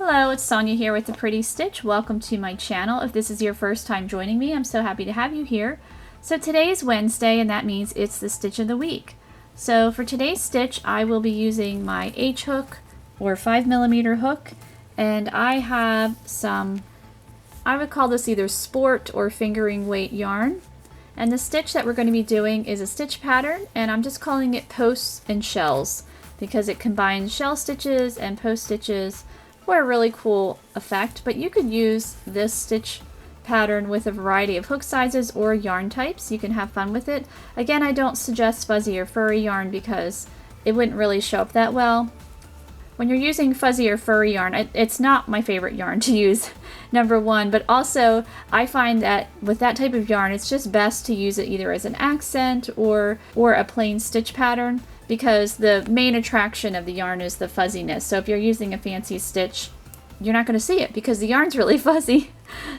Hello, it's Sonia here with The Pretty Stitch. Welcome to my channel. If this is your first time joining me, I'm so happy to have you here. So today is Wednesday, and that means it's the stitch of the week. So for today's stitch, I will be using my H hook or 5mm hook, and I have some, I would call this either sport or fingering weight yarn. And the stitch that we're going to be doing is a stitch pattern, and I'm just calling it posts and shells because it combines shell stitches and post stitches for a really cool effect. But you could use this stitch pattern with a variety of hook sizes or yarn types. You can have fun with it. Again, I don't suggest fuzzy or furry yarn because it wouldn't really show up that well. When you're using fuzzy or furry yarn, it's not my favorite yarn to use, number one, but also I find that with that type of yarn, it's just best to use it either as an accent or a plain stitch pattern, because the main attraction of the yarn is the fuzziness. So if you're using a fancy stitch, you're not going to see it because the yarn's really fuzzy.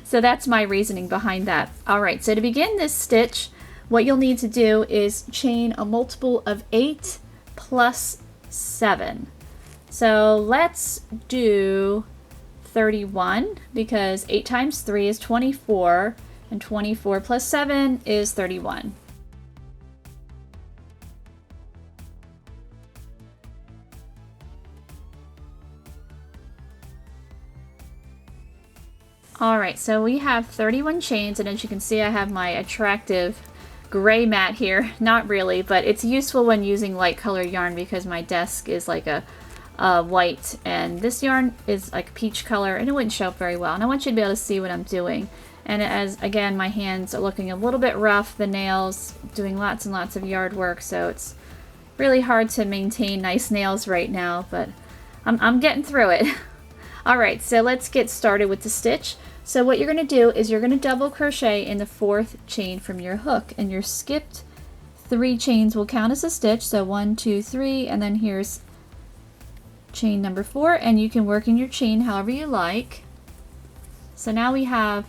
So that's my reasoning behind that. All right, so to begin this stitch, what you'll need to do is chain a multiple of 8 plus 7. So let's do 31 because 8 times 3 is 24 and 24 plus 7 is 31. Alright, so we have 31 chains, and as you can see I have my attractive gray mat here. Not really, but it's useful when using light color yarn because my desk is like a white, and this yarn is like peach color, and it wouldn't show up very well. And I want you to be able to see what I'm doing. And as again, my hands are looking a little bit rough, the nails, doing lots and lots of yard work, so it's really hard to maintain nice nails right now, but I'm getting through it. Alright, so let's get started with the stitch. So what you're going to do is you're going to double crochet in the 4th chain from your hook, and your skipped 3 chains will count as a stitch. So 1, 2, 3, and then here's chain number 4, and you can work in your chain however you like. So now we have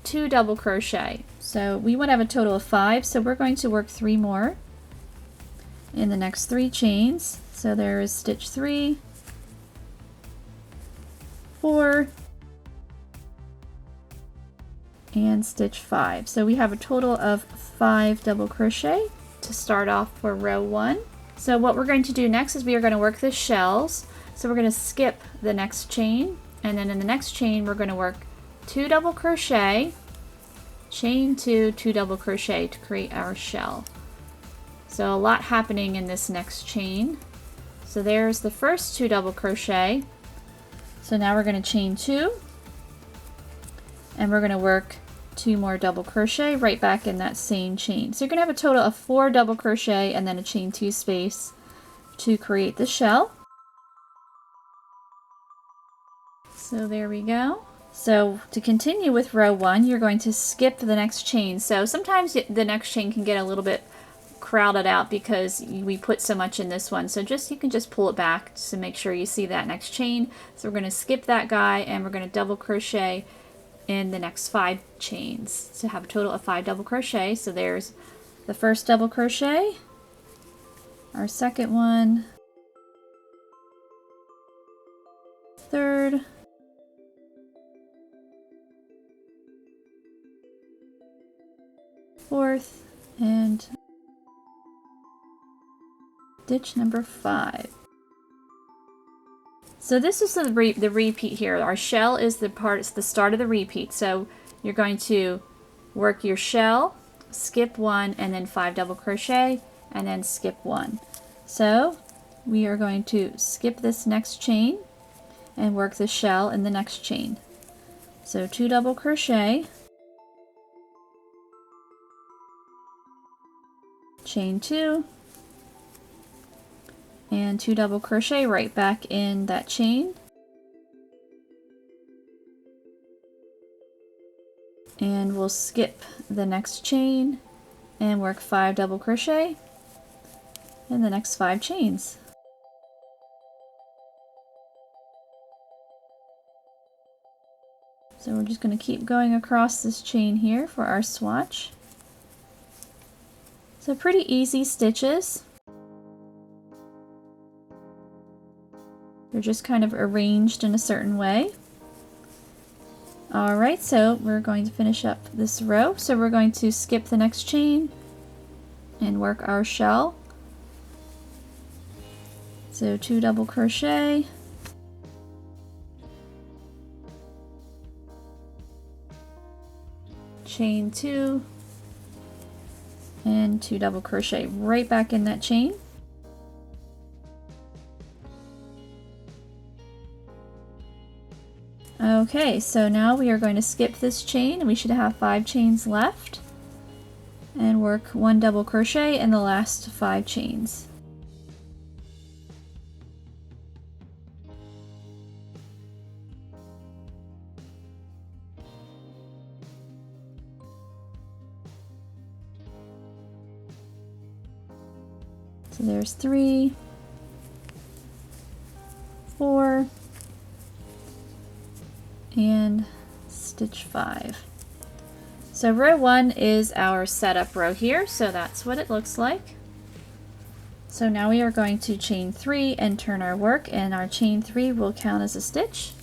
2 double crochet. So we would have a total of 5, so we're going to work 3 more in the next 3 chains. So there is stitch 3, 4, and stitch 5. So we have a total of 5 double crochet to start off for row 1. So what we're going to do next is we are going to work the shells. So we're going to skip the next chain, and then in the next chain we're going to work 2 double crochet, chain 2, 2 double crochet to create our shell. So a lot happening in this next chain. So there's the first 2 double crochet. So now we're going to chain 2, and we're going to work 2 more double crochet right back in that same chain. So you're going to have a total of 4 double crochet and then a chain 2 space to create the shell. So there we go. So to continue with row 1, you're going to skip the next chain. So sometimes the next chain can get a little bit crowded out because we put so much in this one. So you can just pull it back to make sure you see that next chain. So we're going to skip that guy, and we're going to double crochet in the next 5 chains to have a total of 5 double crochet. So there's the first double crochet, our second one, third, fourth, and stitch number 5. So this is the repeat here. Our shell is it's the start of the repeat. So you're going to work your shell, skip 1, and then 5 double crochet, and then skip 1. So we are going to skip this next chain and work the shell in the next chain. So 2 double crochet, chain 2, and 2 double crochet right back in that chain, and we'll skip the next chain and work 5 double crochet in the next 5 chains. So we're just going to keep going across this chain here for our swatch. So pretty easy stitches. They're just kind of arranged in a certain way. Alright, so we're going to finish up this row. So we're going to skip the next chain and work our shell. So 2 double crochet, chain 2, and 2 double crochet right back in that chain. Okay, so now we are going to skip this chain, and we should have 5 chains left, and work 1 double crochet in the last 5 chains. So there's 3, 4, and stitch 5. So row 1 is our setup row here, so that's what it looks like. So now we are going to chain 3 and turn our work, and our chain 3 will count as a stitch.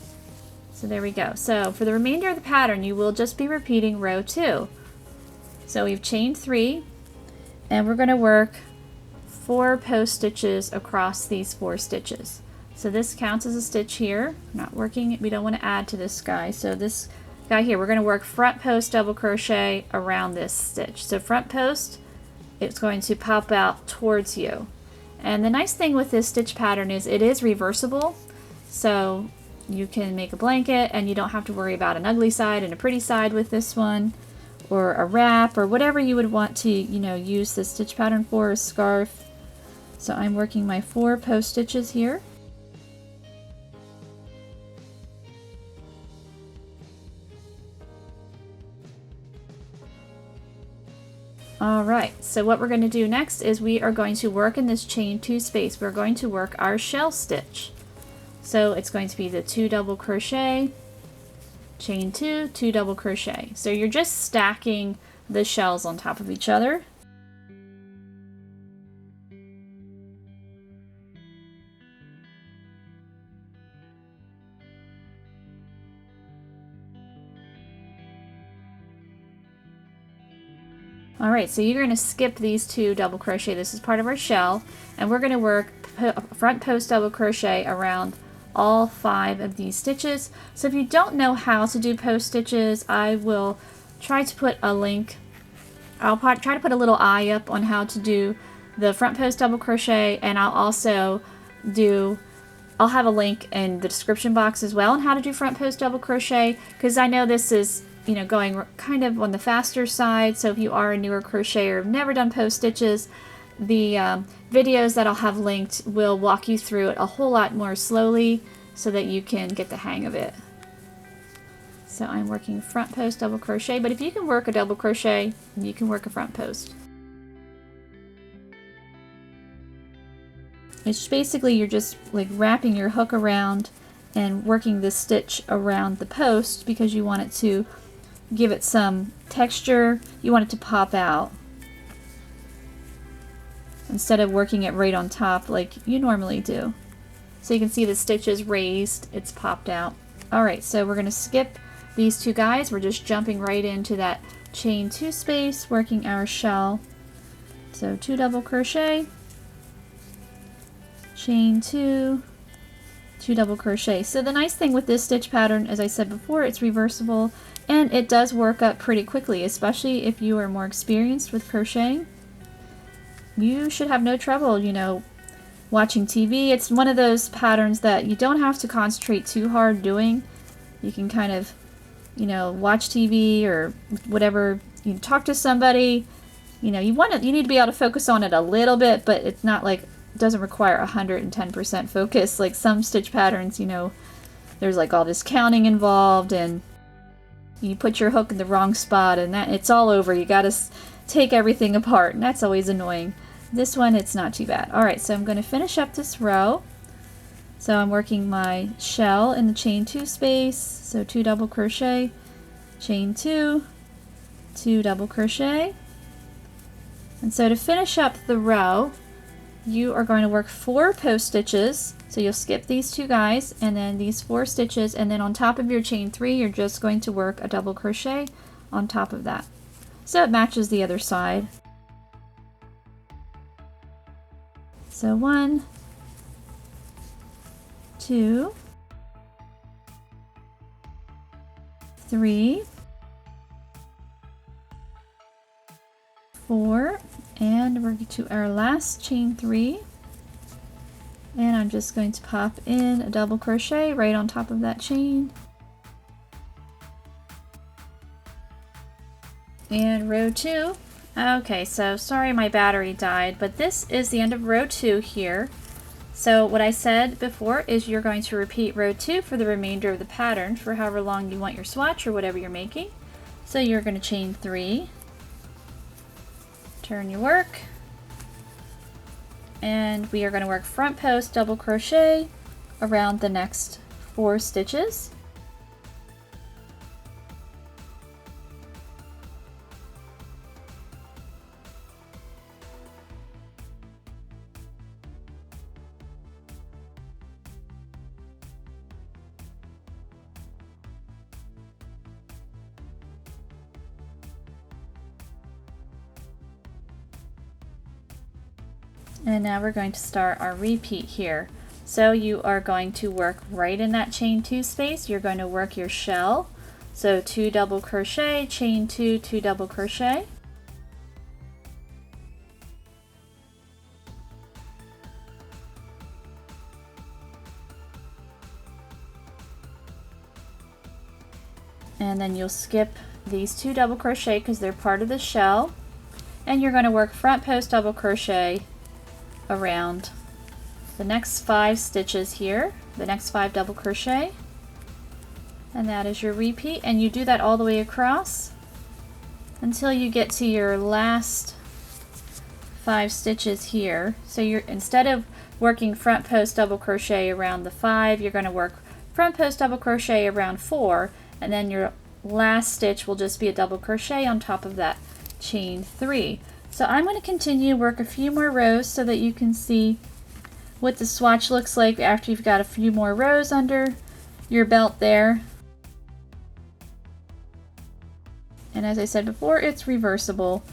So there we go. So for the remainder of the pattern, you will just be repeating row 2. So we've chained 3, and we're going to work 4 post stitches across these 4 stitches. So this counts as a stitch here. Not working, we don't want to add to this guy. So this guy here, we're going to work front post double crochet around this stitch. So front post, it's going to pop out towards you. And the nice thing with this stitch pattern is it is reversible. So you can make a blanket and you don't have to worry about an ugly side and a pretty side with this one, or a wrap, or whatever you would want to, use this stitch pattern for, a scarf. So I'm working my 4 post stitches here. Alright, so what we're going to do next is we are going to work in this chain 2 space. We're going to work our shell stitch. So it's going to be the 2 double crochet, chain 2, 2 double crochet. So you're just stacking the shells on top of each other. Alright, so you're going to skip these 2 double crochet. This is part of our shell, and we're going to work front post double crochet around all 5 of these stitches. So if you don't know how to do post stitches, I will try to put a link. I'll try to put a little eye up on how to do the front post double crochet, and I'll have a link in the description box as well on how to do front post double crochet, because I know this is going kind of on the faster side. So if you are a newer crocheter, never done post stitches, the videos that I'll have linked will walk you through it a whole lot more slowly so that you can get the hang of it. So I'm working front post double crochet, but if you can work a double crochet, you can work a front post. It's basically, you're just like wrapping your hook around and working this stitch around the post because you want it to give it some texture. You want it to pop out instead of working it right on top like you normally do. So you can see the stitch is raised, it's popped out. Alright, so we're going to skip these 2 guys. We're just jumping right into that chain 2 space, working our shell. So 2 double crochet, chain 2, 2 double crochet. So the nice thing with this stitch pattern, as I said before, it's reversible and it does work up pretty quickly, especially if you are more experienced with crocheting. You should have no trouble, watching TV. It's one of those patterns that you don't have to concentrate too hard doing. You can kind of, watch TV or whatever, you talk to somebody, you need to be able to focus on it a little bit, but it's not like, it doesn't require 110% focus like some stitch patterns. There's like all this counting involved, and you put your hook in the wrong spot and that it's all over. You gotta take everything apart, and that's always annoying. This one, it's not too bad. Alright, so I'm going to finish up this row. So I'm working my shell in the chain 2 space, so 2 double crochet, chain 2, 2 double crochet. And so to finish up the row, you are going to work 4 post stitches. So you'll skip these 2 guys and then these 4 stitches, and then on top of your chain 3 you're just going to work a double crochet on top of that, so it matches the other side. So 1, 2, 3, 4, and we're to our last chain 3, and I'm just going to pop in a double crochet right on top of that chain, and row 2. Okay, so sorry my battery died, but this is the end of row 2 here. So what I said before is you're going to repeat row 2 for the remainder of the pattern for however long you want your swatch or whatever you're making. So you're going to chain 3, turn your work, and we are going to work front post double crochet around the next 4 stitches. And now we're going to start our repeat here. So you are going to work right in that chain 2 space. You're going to work your shell. So 2 double crochet, chain 2, 2 double crochet. And then you'll skip these 2 double crochet because they're part of the shell. And you're going to work front post double crochet around the next 5 stitches here, the next 5 double crochet, and that is your repeat, and you do that all the way across until you get to your last 5 stitches here. So you're, instead of working front post double crochet around the 5, you're going to work front post double crochet around 4, and then your last stitch will just be a double crochet on top of that chain 3. So I'm going to continue to work a few more rows so that you can see what the swatch looks like after you've got a few more rows under your belt there. And as I said before, it's reversible.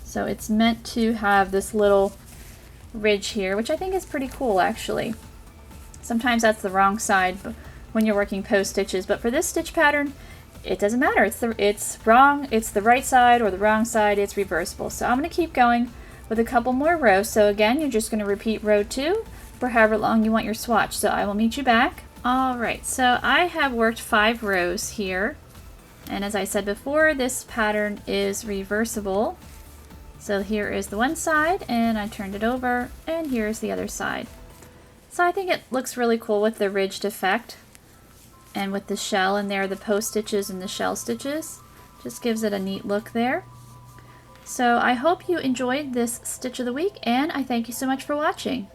So it's meant to have this little ridge here, which I think is pretty cool actually. Sometimes that's the wrong side when you're working post stitches, but for this stitch pattern, it doesn't matter. It's the right side or the wrong side, it's reversible. So I'm going to keep going with a couple more rows. So again, you're just going to repeat row 2 for however long you want your swatch. So I will meet you back. Alright, so I have worked 5 rows here. And as I said before, this pattern is reversible. So here is the one side, and I turned it over, and here's the other side. So I think it looks really cool with the ridged effect. And with the shell in there, the post stitches and the shell stitches, just gives it a neat look there. So I hope you enjoyed this stitch of the week, and I thank you so much for watching.